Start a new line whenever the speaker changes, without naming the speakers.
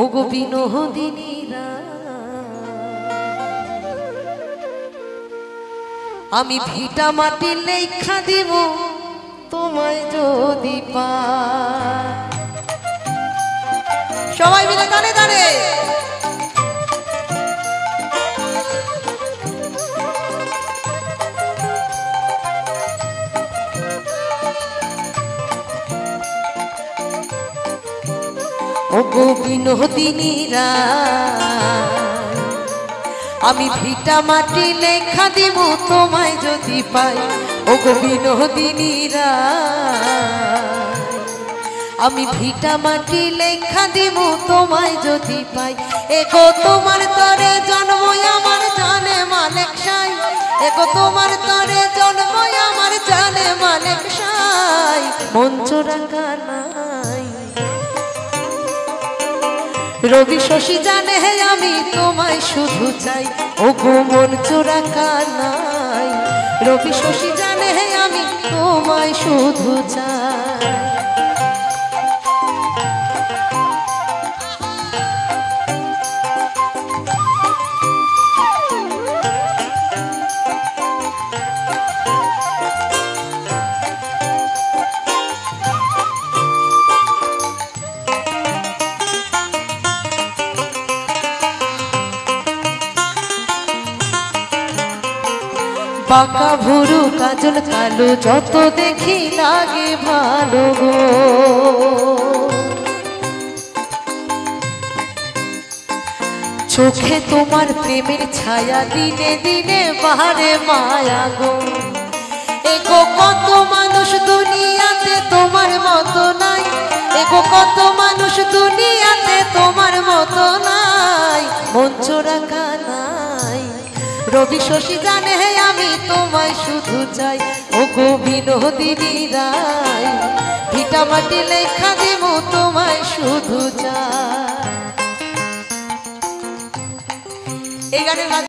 ও গো বিনোদিনী আমি ভিটা মাটি লেখা দিব তোমায় যদি পাই। সবাই মিলে গানে গানে ও গো বিনোদিনী আমি ভিটা মাটি লেখা দিব তোমায় যদি পাই। ও গো বিনোদিনী আমি ভিটা মাটি লেখা দিব তোমায় যদি পাই। এগো তোমার তরে জন্ম আমার জানে মালিক সাই, এগো তোমার তরে জন্ম আমার জানে মালিক সাই। মন চোরা কানাই রবি শশী জানে আমি তোমায় শুধু চাই। ও গো মন চোরা কানাই রবি শশী জানে আমি তোমায় শুধু চাই। বাঁকা ভুরু কাজল কালো যত দেখি লাগে ভালো গো। চোখে তোমার প্রেমের ছায়া দিনে দিনে বাহারে মায়া গো। এগো কত মানুষ দুনিয়াতে তোমার মতো নাই, এগো কত মানুষ দুনিয়াতে তোমার মতো নাই। মন চোরা কানাই রবি শশী জানে আমি তোমায় শুধু চাই। ও গো বিনোদিনী ভিটা মাটি লেখা দিব তোমায় শুধু চাই। এই গানের